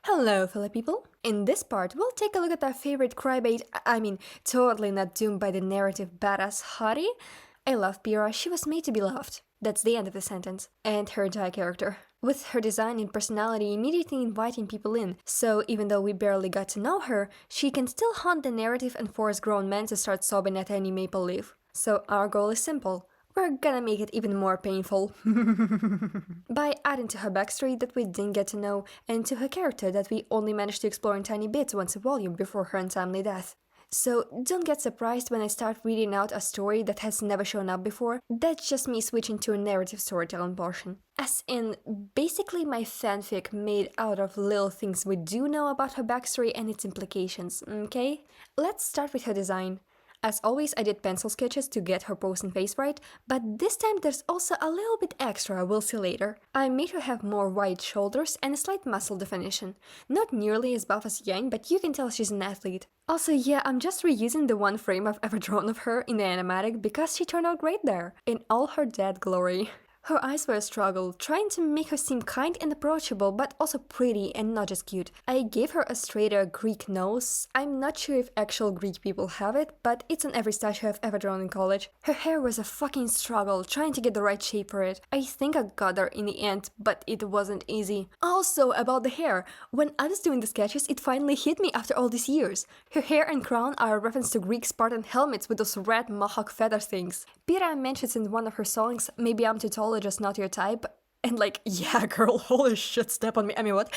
Hello, fellow people! In this part, we'll take a look at our favorite crybait, totally not doomed by the narrative badass hottie. I love Pyrrha, she was made to be loved. That's the end of the sentence. And her entire character. With her design and personality immediately inviting people in, so even though we barely got to know her, she can still haunt the narrative and force grown men to start sobbing at any maple leaf. So our goal is simple. We're gonna make it even more painful. By adding to her backstory that we didn't get to know, and to her character that we only managed to explore in tiny bits once a volume before her untimely death. So don't get surprised when I start reading out a story that has never shown up before, that's just me switching to a narrative storytelling portion. As in, basically my fanfic made out of little things we do know about her backstory and its implications, okay? Let's start with her design. As always, I did pencil sketches to get her pose and face right, but this time there's also a little bit extra, we'll see later. I made her have more wide shoulders and a slight muscle definition. Not nearly as buff as Yang, but you can tell she's an athlete. Also, yeah, I'm just reusing the one frame I've ever drawn of her in the animatic because she turned out great there, in all her dead glory. Her eyes were a struggle, trying to make her seem kind and approachable, but also pretty and not just cute. I gave her a straighter Greek nose. I'm not sure if actual Greek people have it, but it's on every statue I've ever drawn in college. Her hair was a fucking struggle, trying to get the right shape for it. I think I got there in the end, but it wasn't easy. Also, about the hair. When I was doing the sketches, it finally hit me after all these years. Her hair and crown are a reference to Greek Spartan helmets with those red mohawk feather things. Pyrrha mentions in one of her songs, "Maybe I'm too tall, just not your type." And yeah, girl, holy shit, step on me. What?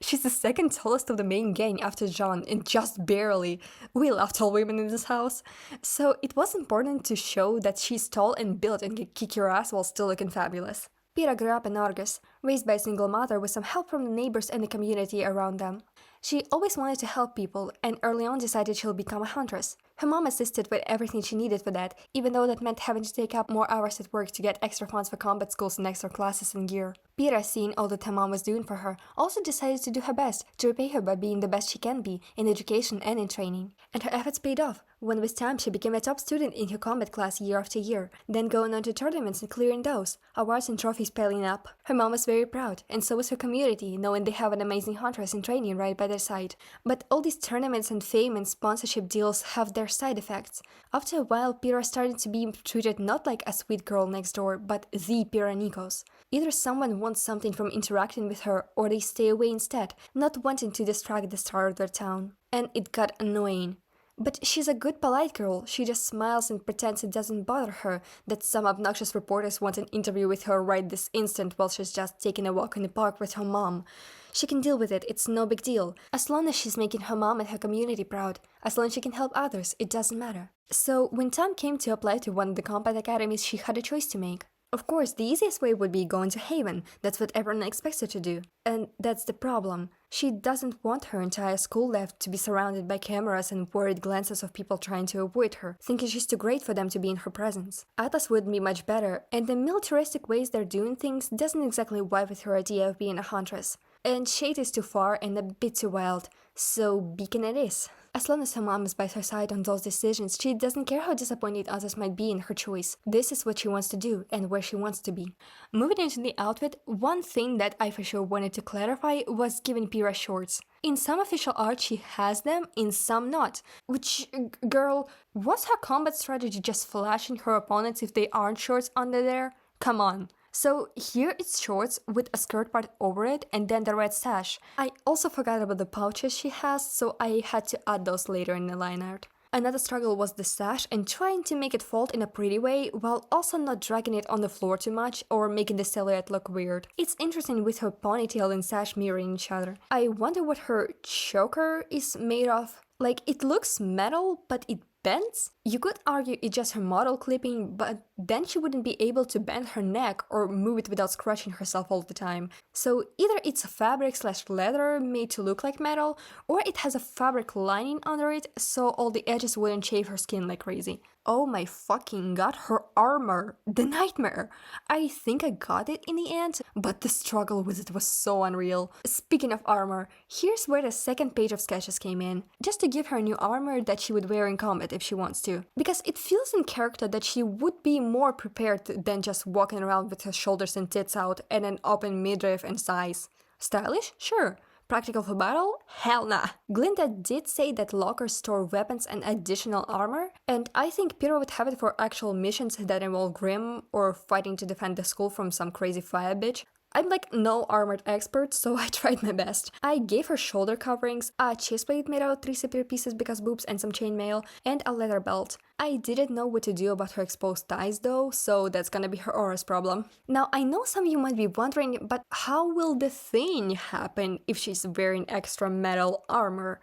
She's the second tallest of the main gang after John, and just barely. We love tall women in this house. So it was important to show that she's tall and built and can kick your ass while still looking fabulous. Pyrrha grew up in Argos, raised by a single mother with some help from the neighbors and the community around them. She always wanted to help people, and early on decided she'll become a huntress. Her mom assisted with everything she needed for that, even though that meant having to take up more hours at work to get extra funds for combat schools and extra classes and gear. Pyrrha, seeing all that her mom was doing for her, also decided to do her best to repay her by being the best she can be in education and in training. And her efforts paid off, when with time she became a top student in her combat class year after year, then going on to tournaments and clearing those, awards and trophies piling up. Her mom was very proud, and so was her community, knowing they have an amazing huntress in training right by their side. But all these tournaments and fame and sponsorship deals have their side effects. After a while, Pyrrha started to be treated not like a sweet girl next door, but the Pyrrha Nikos. Either someone wants something from interacting with her, or they stay away instead, not wanting to distract the star of their town. And it got annoying. But she's a good, polite girl. She just smiles and pretends it doesn't bother her that some obnoxious reporters want an interview with her right this instant while she's just taking a walk in the park with her mom. She can deal with it, it's no big deal. As long as she's making her mom and her community proud, as long as she can help others, it doesn't matter. So when time came to apply to one of the combat academies, she had a choice to make. Of course, the easiest way would be going to Haven. That's what everyone expects her to do. And that's the problem. She doesn't want her entire school life to be surrounded by cameras and worried glances of people trying to avoid her, thinking she's too great for them to be in her presence. Atlas would be much better, and the militaristic ways they're doing things doesn't exactly vibe with her idea of being a huntress. And Shade is too far and a bit too wild, so Beacon it is. As long as her mom is by her side on those decisions, she doesn't care how disappointed others might be in her choice. This is what she wants to do, and where she wants to be. Moving into the outfit, one thing that I for sure wanted to clarify was giving Pyrrha shorts. In some official art she has them, in some not. Which, girl, was her combat strategy just flashing her opponents if they aren't shorts under there? Come on. So here it's shorts with a skirt part over it and then the red sash. I also forgot about the pouches she has, so I had to add those later in the line art. Another struggle was the sash and trying to make it fold in a pretty way while also not dragging it on the floor too much or making the silhouette look weird. It's interesting with her ponytail and sash mirroring each other. I wonder what her choker is made of. It looks metal, but it bends? You could argue it's just her model clipping, but then she wouldn't be able to bend her neck or move it without scratching herself all the time. So either it's a fabric/leather made to look like metal, or it has a fabric lining under it so all the edges wouldn't shave her skin like crazy. Oh my fucking god, her armor! The nightmare! I think I got it in the end, but the struggle with it was so unreal. Speaking of armor, here's where the second page of sketches came in, just to give her new armor that she would wear in combat if she wants to. Because it feels in character that she would be more prepared than just walking around with her shoulders and tits out and an open midriff and thighs. Stylish? Sure. Practical for battle? Hell nah. Glinda did say that lockers store weapons and additional armor, and I think Pyrrha would have it for actual missions that involve Grimm or fighting to defend the school from some crazy fire bitch. I'm like no armored expert, so I tried my best. I gave her shoulder coverings, a chest plate made out of 3 separate pieces because boobs and some chainmail, and a leather belt. I didn't know what to do about her exposed thighs though, so that's gonna be her aura's problem. Now, I know some of you might be wondering, but how will the thing happen if she's wearing extra metal armor?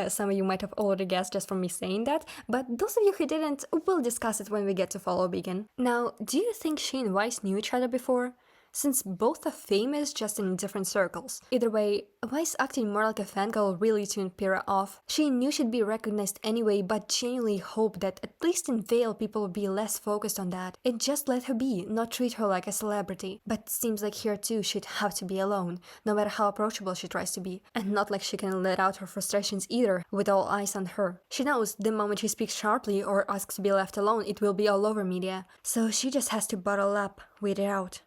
Some of you might have already guessed just from me saying that, but those of you who didn't, we'll discuss it when we get to Follow Beacon. Now, do you think she and Weiss knew each other before? Since both are famous, just in different circles. Either way, Weiss acting more like a fangirl really tuned Pyrrha off. She knew she'd be recognized anyway, but genuinely hoped that at least in Vale people would be less focused on that and just let her be, not treat her like a celebrity. But seems like here too she'd have to be alone, no matter how approachable she tries to be. And not like she can let out her frustrations either, with all eyes on her. She knows the moment she speaks sharply or asks to be left alone, it will be all over media. So she just has to bottle up, wait it out.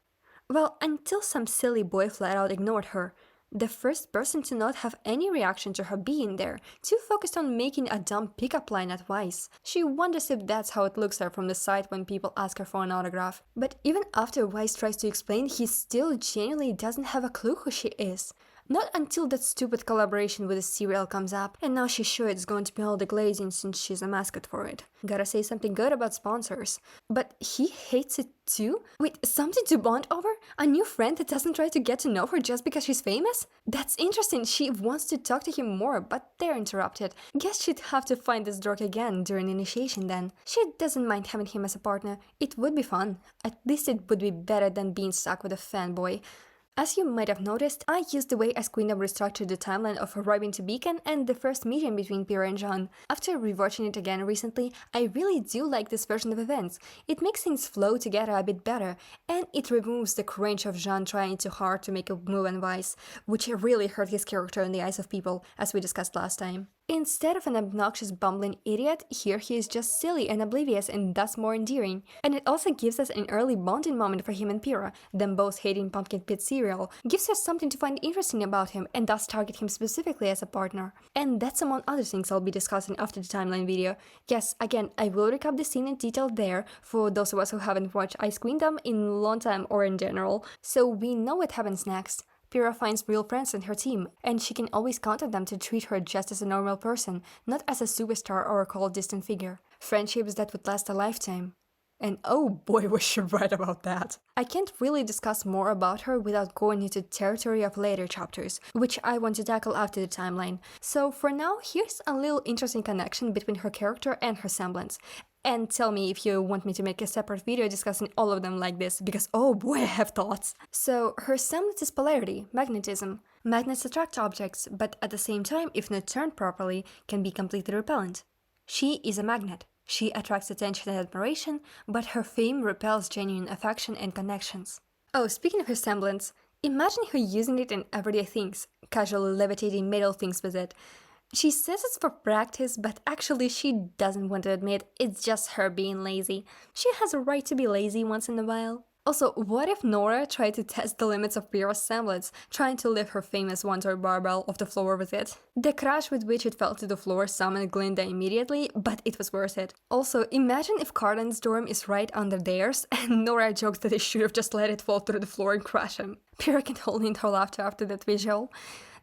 Well, until some silly boy flat out ignored her. The first person to not have any reaction to her being there, too focused on making a dumb pickup line at Weiss. She wonders if that's how it looks there from the side when people ask her for an autograph. But even after Weiss tries to explain, he still genuinely doesn't have a clue who she is. Not until that stupid collaboration with the cereal comes up, and now she's sure it's going to be all the glazing since she's a mascot for it. Gotta say something good about sponsors. But he hates it too? Wait, something to bond over? A new friend that doesn't try to get to know her just because she's famous? That's interesting, she wants to talk to him more, but they're interrupted. Guess she'd have to find this dork again during initiation then. She doesn't mind having him as a partner, it would be fun. At least it would be better than being stuck with a fanboy. As you might have noticed, I used the way as Queendom restructured the timeline of arriving to Beacon and the first meeting between Pyrrha and Jean. After rewatching it again recently, I really do like this version of events. It makes things flow together a bit better, and it removes the cringe of Jean trying too hard to make a move on Weiss, which really hurt his character in the eyes of people, as we discussed last time. Instead of an obnoxious bumbling idiot, here he is just silly and oblivious and thus more endearing. And it also gives us an early bonding moment for him and Pyrrha, them both hating pumpkin pit cereal, gives us something to find interesting about him and thus target him specifically as a partner. And that's among other things I'll be discussing after the timeline video. Yes, again, I will recap the scene in detail there for those of us who haven't watched Ice Queendom in a long time or in general, so we know what happens next. Pyrrha finds real friends in her team, and she can always count on them to treat her just as a normal person, not as a superstar or a cold distant figure. Friendships that would last a lifetime. And oh boy was she right about that. I can't really discuss more about her without going into territory of later chapters, which I want to tackle after the timeline. So for now, here's a little interesting connection between her character and her semblance. And tell me if you want me to make a separate video discussing all of them like this, because oh boy, I have thoughts. So, her semblance is polarity, magnetism. Magnets attract objects, but at the same time, if not turned properly, can be completely repellent. She is a magnet. She attracts attention and admiration, but her fame repels genuine affection and connections. Oh, speaking of her semblance, imagine her using it in everyday things, casually levitating metal things with it. She says it's for practice, but actually she doesn't want to admit it's just her being lazy. She has a right to be lazy once in a while. Also, what if Nora tried to test the limits of Pyrrha's semblance, trying to lift her famous one-toy barbell off the floor with it? The crash with which it fell to the floor summoned Glinda immediately, but it was worth it. Also, imagine if Cardan's dorm is right under theirs, and Nora jokes that they should have just let it fall through the floor and crash him. Pyrrha can hold in her laughter after that visual.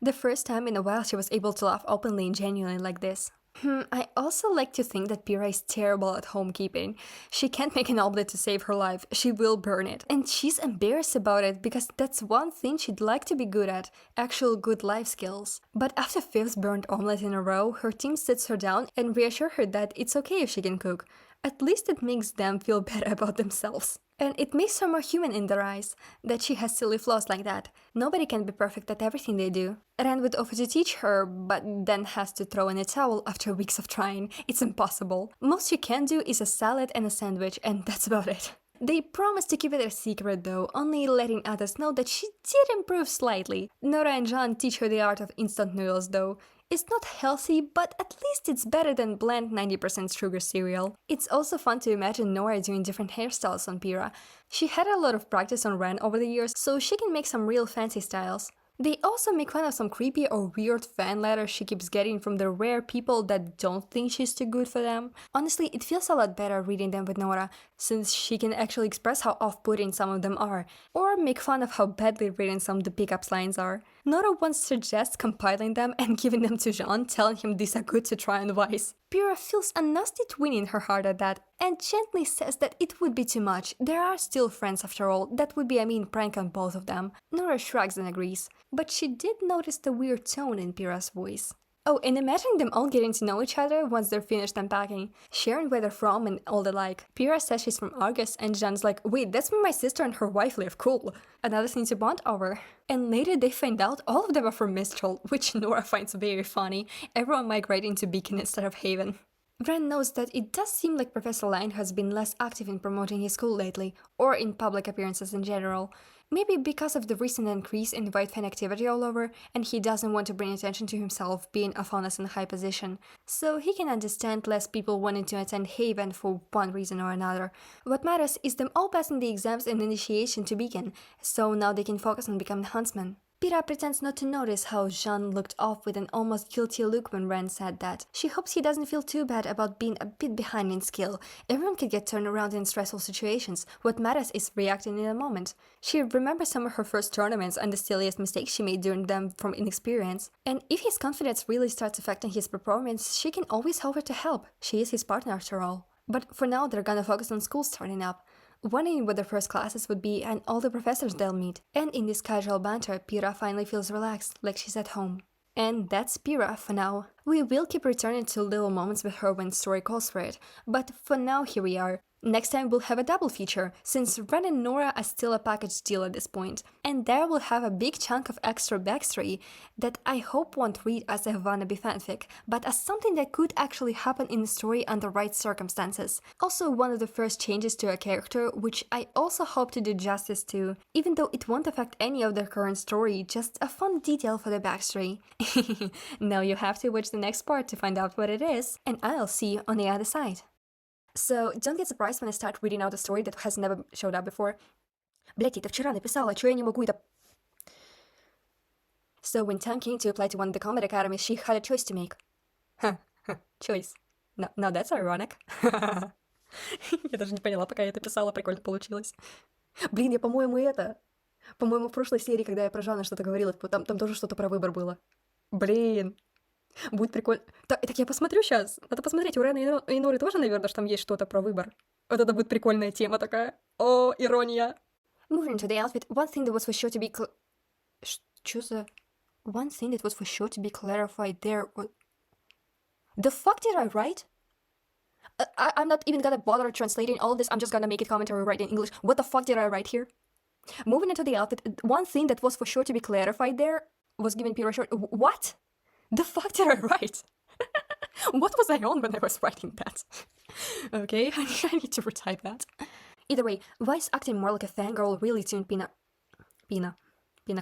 The first time in a while she was able to laugh openly and genuinely like this. I also like to think that Pyrrha is terrible at homekeeping. She can't make an omelet to save her life, she will burn it. And she's embarrassed about it because that's one thing she'd like to be good at, actual good life skills. But after 5th burnt omelet in a row, her team sits her down and reassure her that it's okay if she can cook. At least it makes them feel better about themselves. And it makes her more human in their eyes, that she has silly flaws like that. Nobody can be perfect at everything they do. Rand would offer to teach her, but then has to throw in a towel after weeks of trying. It's impossible. Most she can do is a salad and a sandwich, and that's about it. They promise to keep it a secret though, only letting others know that she did improve slightly. Nora and Jean teach her the art of instant noodles though. It's not healthy, but at least it's better than bland 90% sugar cereal. It's also fun to imagine Nora doing different hairstyles on Pyrrha. She had a lot of practice on Ren over the years, so she can make some real fancy styles. They also make fun of some creepy or weird fan letters she keeps getting from the rare people that don't think she's too good for them. Honestly, it feels a lot better reading them with Nora, since she can actually express how off-putting some of them are, or make fun of how badly written some of the pickup lines are. Nora once suggests compiling them and giving them to Jean, telling him these are good to try on Vice. Pyrrha feels a nasty twin in her heart at that, and gently says that it would be too much. There are still friends after all, that would be a mean prank on both of them. Nora shrugs and agrees, but she did notice the weird tone in Pyrrha's voice. Oh, and imagine them all getting to know each other once they're finished unpacking, sharing where they're from and all the like. Pyrrha says she's from Argus, and Jean's like, wait, that's where my sister and her wife live, cool. Another thing to bond over. And later they find out all of them are from Mistral, which Nora finds very funny, everyone migrating to Beacon instead of Haven. Ren knows that it does seem like Professor Line has been less active in promoting his school lately, or in public appearances in general. Maybe because of the recent increase in white fan activity all over, and he doesn't want to bring attention to himself being a faunus in a high position. So he can understand less people wanting to attend Haven for one reason or another. What matters is them all passing the exams and initiation to Beacon, so now they can focus on becoming huntsmen. Pyrrha pretends not to notice how Jean looked off with an almost guilty look when Ren said that. She hopes he doesn't feel too bad about being a bit behind in skill. Everyone can get turned around in stressful situations. What matters is reacting in the moment. She remembers some of her first tournaments and the silliest mistakes she made during them from inexperience. And if his confidence really starts affecting his performance, she can always offer to help. She is his partner after all. But for now, they're gonna focus on school starting up, wondering what their first classes would be and all the professors they'll meet. And in this casual banter, Pyrrha finally feels relaxed, like she's at home. And that's Pyrrha for now. We will keep returning to little moments with her when story calls for it, but for now here we are. Next time we'll have a double feature, since Ren and Nora are still a package deal at this point, and there we'll have a big chunk of extra backstory that I hope won't read as a wannabe fanfic, but as something that could actually happen in the story under right circumstances. Also one of the first changes to a character, which I also hope to do justice to, even though it won't affect any of their current story, just a fun detail for the backstory. Now you have to watch the next part to find out what it is, and I'll see you on the other side. So, don't get surprised when I start reading out a story that has never showed up before. Блять, я это вчера написала, чё я не могу это... So, when time came to apply to one of the combat academies, she had a choice to make. Choice. Now that's ironic. Я даже не поняла, пока я это писала, прикольно получилось. Блин, я, по-моему, в прошлой серии, когда я про Жанна что-то говорила, там тоже что-то про выбор было. Блин. Будет прикольно. Так я посмотрю сейчас. Надо посмотреть, у Рена и Норы тоже, наверное, там есть что-то про выбор. Вот это будет прикольная тема такая. О, ирония. Moving to the outfit, one thing that was for sure to be Что за... One thing that was for sure to be clarified there... The fuck did I write? I'm not even gonna bother translating all of this, I'm just gonna make it commentary right in English. What the fuck did I write here? Moving into the outfit, one thing that was for sure to be clarified there was given Pyrrha short... What? The fuck did I write? What was I on when I was writing that? Okay, I need to retype that. Either way, Vice acting more like a fangirl really tuned Pina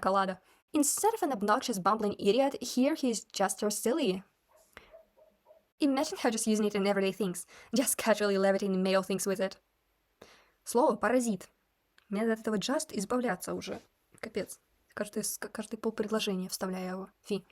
Colada. Instead of an obnoxious bumbling idiot, here he's just so silly. Imagine her just using it in everyday things, just casually levitating male things with it. Слово «паразит». Мне от этого just избавляться уже. Капец. Каждое полпредложения вставляю его. Фи.